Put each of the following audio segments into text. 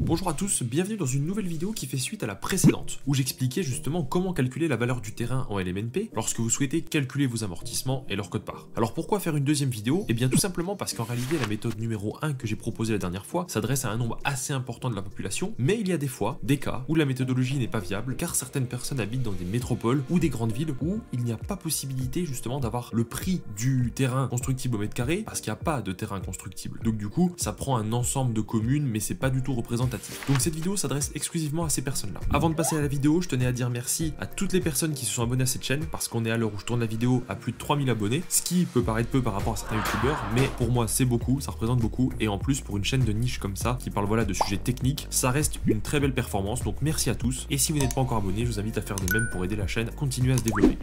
Bonjour à tous, bienvenue dans une nouvelle vidéo qui fait suite à la précédente, où j'expliquais justement comment calculer la valeur du terrain en LMNP lorsque vous souhaitez calculer vos amortissements et leur quote-part. Alors pourquoi faire une deuxième vidéo? Eh bien tout simplement parce qu'en réalité la méthode numéro 1 que j'ai proposée la dernière fois s'adresse à un nombre assez important de la population, mais il y a des fois, des cas, où la méthodologie n'est pas viable car certaines personnes habitent dans des métropoles ou des grandes villes où il n'y a pas possibilité justement d'avoir le prix du terrain constructible au mètre carré parce qu'il n'y a pas de terrain constructible. Donc du coup, ça prend un ensemble de communes mais c'est pas du tout représentatif. Donc cette vidéo s'adresse exclusivement à ces personnes-là. Avant de passer à la vidéo, je tenais à dire merci à toutes les personnes qui se sont abonnées à cette chaîne parce qu'on est à l'heure où je tourne la vidéo à plus de 3000 abonnés, ce qui peut paraître peu par rapport à certains youtubeurs, mais pour moi c'est beaucoup, ça représente beaucoup, et en plus pour une chaîne de niche comme ça, qui parle voilà de sujets techniques, ça reste une très belle performance, donc merci à tous, et si vous n'êtes pas encore abonné, je vous invite à faire de même pour aider la chaîne à continuer à se développer.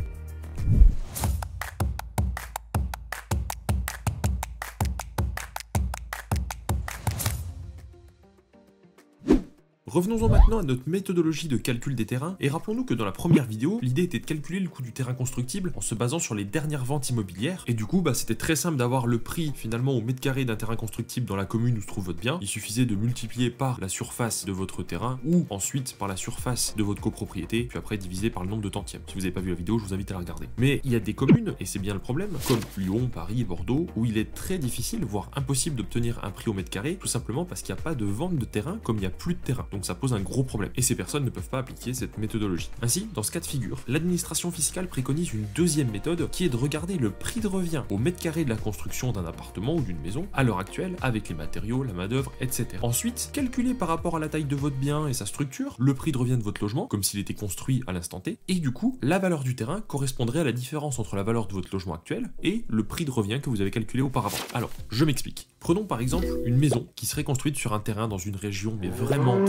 Revenons-en maintenant à notre méthodologie de calcul des terrains, et rappelons-nous que dans la première vidéo, l'idée était de calculer le coût du terrain constructible en se basant sur les dernières ventes immobilières, et du coup c'était très simple d'avoir le prix finalement au mètre carré d'un terrain constructible dans la commune où se trouve votre bien. Il suffisait de multiplier par la surface de votre terrain, ou ensuite par la surface de votre copropriété, puis après diviser par le nombre de tantièmes. Si vous n'avez pas vu la vidéo, je vous invite à la regarder. Mais il y a des communes, et c'est bien le problème, comme Lyon, Paris, Bordeaux, où il est très difficile, voire impossible d'obtenir un prix au mètre carré, tout simplement parce qu'il n'y a pas de vente de terrain comme il n'y a plus de terrain. Donc ça pose un gros problème, et ces personnes ne peuvent pas appliquer cette méthodologie. Ainsi, dans ce cas de figure, l'administration fiscale préconise une deuxième méthode qui est de regarder le prix de revient au mètre carré de la construction d'un appartement ou d'une maison à l'heure actuelle avec les matériaux, la main-d'œuvre, etc. Ensuite, calculer par rapport à la taille de votre bien et sa structure le prix de revient de votre logement comme s'il était construit à l'instant T, et du coup, la valeur du terrain correspondrait à la différence entre la valeur de votre logement actuel et le prix de revient que vous avez calculé auparavant. Alors, je m'explique. Prenons par exemple une maison qui serait construite sur un terrain dans une région mais vraiment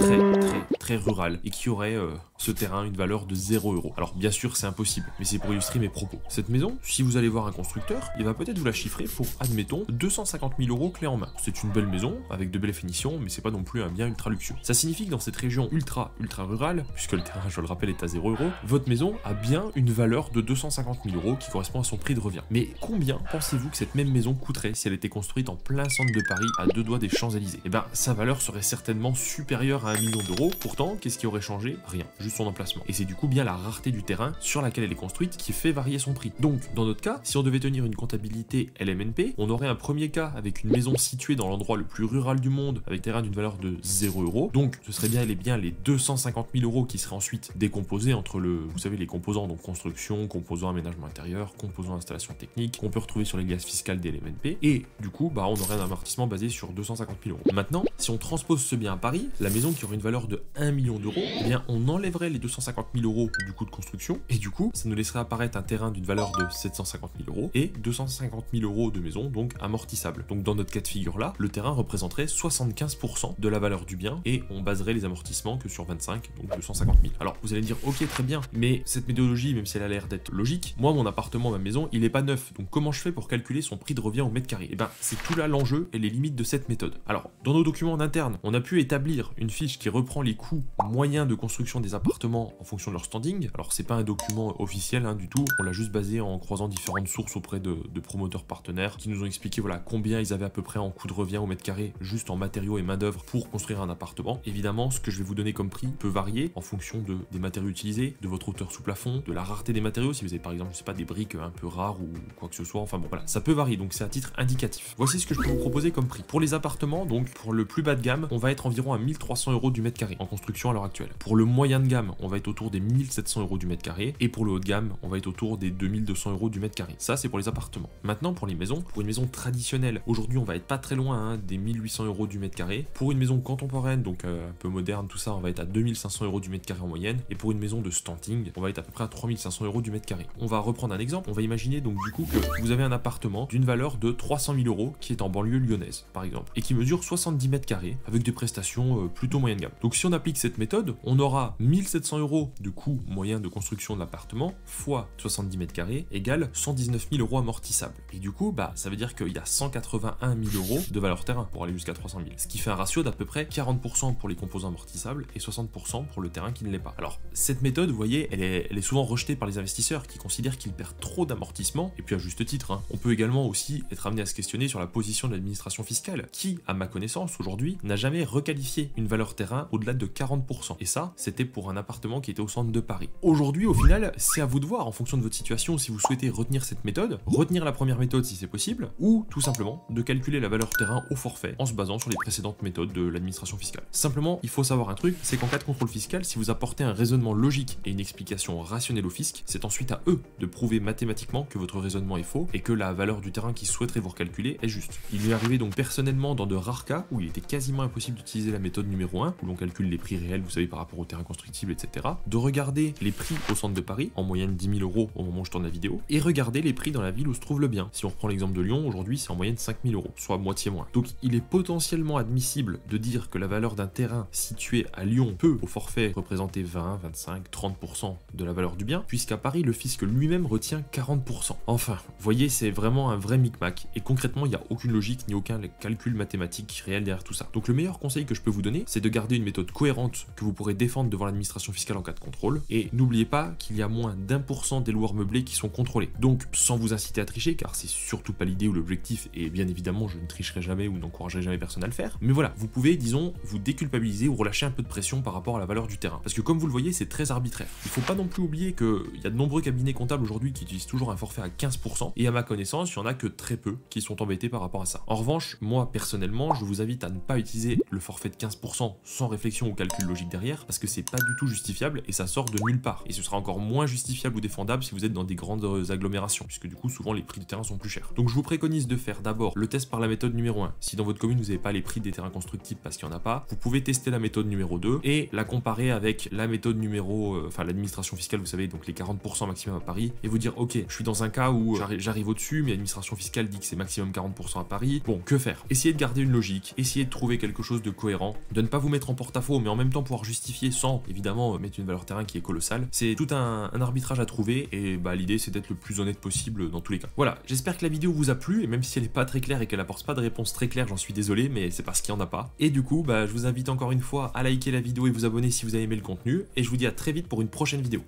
très rurale et qui aurait ce terrain une valeur de 0 €. Alors bien sûr c'est impossible, mais c'est pour illustrer mes propos. Cette maison, si vous allez voir un constructeur, il va peut-être vous la chiffrer pour, admettons, 250 000 € clé en main. C'est une belle maison avec de belles finitions, mais c'est pas non plus un bien ultra luxueux. Ça signifie que dans cette région ultra rurale, puisque le terrain, je le rappelle, est à 0 €, votre maison a bien une valeur de 250 000 € qui correspond à son prix de revient. Mais combien pensez-vous que cette même maison coûterait si elle était construite en plein centre de Paris à 2 doigts des Champs-Élysées? Eh ben, sa valeur serait certainement supérieure à 1 million d'euros. Pourtant, qu'est-ce qui aurait changé? Rien, juste son emplacement. Et c'est du coup bien la rareté du terrain sur laquelle elle est construite qui fait varier son prix. Donc, dans notre cas, si on devait tenir une comptabilité LMNP, on aurait un premier cas avec une maison située dans l'endroit le plus rural du monde, avec terrain d'une valeur de 0 €. Donc, ce serait bien les 250 000 € qui seraient ensuite décomposés entre vous savez, les composants, donc construction, composants aménagement intérieur, composants installation technique, qu'on peut retrouver sur les liasses fiscales des LMNP. Et du coup, on aurait un amortissement basé sur 250 000 €. Maintenant, si on transpose ce bien à Paris, la maison qui aurait une valeur de 1 million d'euros, eh bien, on enlèverait les 250 000 € du coût de construction, et du coup, ça nous laisserait apparaître un terrain d'une valeur de 750 000 € et 250 000 € de maison, donc amortissable. Donc dans notre cas de figure là, le terrain représenterait 75% de la valeur du bien, et on baserait les amortissements que sur 25, donc 250 000. Alors vous allez me dire, ok, très bien, mais cette méthodologie, même si elle a l'air d'être logique, moi mon appartement, ma maison, il est pas neuf, donc comment je fais pour calculer son prix de revient au mètre carré? Eh ben, c'est tout là l'enjeu et les limites de cette méthode. Alors, dans nos documents en interne, on a pu établir une fiche qui reprend les coûts moyens de construction des appartements en fonction de leur standing. Alors c'est pas un document officiel du tout, on l'a juste basé en croisant différentes sources auprès de promoteurs partenaires qui nous ont expliqué voilà combien ils avaient à peu près en coût de revient au mètre carré juste en matériaux et main d'œuvre pour construire un appartement. Évidemment, ce que je vais vous donner comme prix peut varier en fonction des matériaux utilisés, de votre hauteur sous plafond, de la rareté des matériaux, si vous avez par exemple, je sais pas, des briques un peu rares ou quoi que ce soit, enfin bon voilà, ça peut varier, donc c'est à titre indicatif. Voici ce que je peux vous proposer comme prix. Pour les appartements, donc pour le plus bas de gamme, on va être environ à 1 300 € du mètre carré en construction à l'heure actuelle. Pour le moyen de gamme, on va être autour des 1 700 € du mètre carré, et pour le haut de gamme, on va être autour des 2 200 € du mètre carré. Ça, c'est pour les appartements. Maintenant, pour les maisons, pour une maison traditionnelle, aujourd'hui, on va être pas très loin des 1 800 € du mètre carré. Pour une maison contemporaine, donc un peu moderne, tout ça, on va être à 2 500 € du mètre carré en moyenne, et pour une maison de standing, on va être à peu près à 3 500 € du mètre carré. On va reprendre un exemple. On va imaginer donc du coup que vous avez un appartement d'une valeur de 300 000 € qui est en banlieue lyonnaise, par exemple, et qui mesure 70 mètres carrés avec des prestations plutôt moyenne gamme. Donc si on applique cette méthode, on aura 1 700 € de coût moyen de construction de l'appartement fois 70 mètres carrés égale 119 000 € amortissables. Et du coup, ça veut dire qu'il y a 181 000 € de valeur terrain pour aller jusqu'à 300 000. Ce qui fait un ratio d'à peu près 40% pour les composants amortissables et 60% pour le terrain qui ne l'est pas. Alors, cette méthode, vous voyez, elle est souvent rejetée par les investisseurs qui considèrent qu'ils perdent trop d'amortissement, et puis à juste titre. On peut également aussi être amené à se questionner sur la position de l'administration fiscale, qui, à ma connaissance, aujourd'hui, n'a jamais requalifié une valeur terrain terrain au-delà de 40%. Et ça, c'était pour un appartement qui était au centre de Paris. Aujourd'hui, au final, c'est à vous de voir en fonction de votre situation si vous souhaitez retenir cette méthode, retenir la première méthode si c'est possible, ou tout simplement de calculer la valeur terrain au forfait en se basant sur les précédentes méthodes de l'administration fiscale. Simplement, il faut savoir un truc, c'est qu'en cas de contrôle fiscal, si vous apportez un raisonnement logique et une explication rationnelle au fisc, c'est ensuite à eux de prouver mathématiquement que votre raisonnement est faux et que la valeur du terrain qu'ils souhaiteraient vous recalculer est juste. Il lui est arrivé donc personnellement dans de rares cas où il était quasiment impossible d'utiliser la méthode numéro 1, où l'on calcule les prix réels, vous savez, par rapport au terrain constructible, etc. De regarder les prix au centre de Paris, en moyenne 10 000 € au moment où je tourne la vidéo, et regarder les prix dans la ville où se trouve le bien. Si on reprend l'exemple de Lyon, aujourd'hui c'est en moyenne 5 000 €, soit moitié moins. Donc il est potentiellement admissible de dire que la valeur d'un terrain situé à Lyon peut, au forfait, représenter 20, 25, 30% de la valeur du bien, puisqu'à Paris, le fisc lui-même retient 40%. Enfin, vous voyez, c'est vraiment un vrai micmac, et concrètement, il n'y a aucune logique ni aucun calcul mathématique réel derrière tout ça. Donc le meilleur conseil que je peux vous donner, c'est de garder une méthode cohérente que vous pourrez défendre devant l'administration fiscale en cas de contrôle, et n'oubliez pas qu'il y a moins d'1% des loueurs meublés qui sont contrôlés. Donc, sans vous inciter à tricher, car c'est surtout pas l'idée ou l'objectif, et bien évidemment, je ne tricherai jamais ou n'encouragerai jamais personne à le faire, mais voilà, vous pouvez, disons, vous déculpabiliser ou relâcher un peu de pression par rapport à la valeur du terrain. Parce que comme vous le voyez, c'est très arbitraire. Il faut pas non plus oublier qu'il y a de nombreux cabinets comptables aujourd'hui qui utilisent toujours un forfait à 15%, et à ma connaissance, il y en a que très peu qui sont embêtés par rapport à ça. En revanche, moi, personnellement, je vous invite à ne pas utiliser le forfait de 15% sans réflexion ou calcul logique derrière, parce que c'est pas du tout justifiable et ça sort de nulle part. Et ce sera encore moins justifiable ou défendable si vous êtes dans des grandes agglomérations, puisque du coup, souvent, les prix du terrain sont plus chers. Donc je vous préconise de faire d'abord le test par la méthode numéro 1. Si dans votre commune, vous n'avez pas les prix des terrains constructibles parce qu'il n'y en a pas, vous pouvez tester la méthode numéro 2 et la comparer avec la méthode numéro, l'administration fiscale, vous savez, donc les 40% maximum à Paris, et vous dire, ok, je suis dans un cas où j'arrive au-dessus, mais l'administration fiscale dit que c'est maximum 40% à Paris. Bon, que faire? Essayez de garder une logique, essayez de trouver quelque chose de cohérent, de ne pas vous mettre en porte-à-faux, mais en même temps pouvoir justifier sans, évidemment, mettre une valeur terrain qui est colossale. C'est tout un arbitrage à trouver, et bah l'idée c'est d'être le plus honnête possible dans tous les cas. Voilà, j'espère que la vidéo vous a plu, et même si elle n'est pas très claire et qu'elle apporte pas de réponse très claire, j'en suis désolé, mais c'est parce qu'il n'y en a pas. Et du coup, bah je vous invite encore une fois à liker la vidéo et vous abonner si vous avez aimé le contenu, et je vous dis à très vite pour une prochaine vidéo.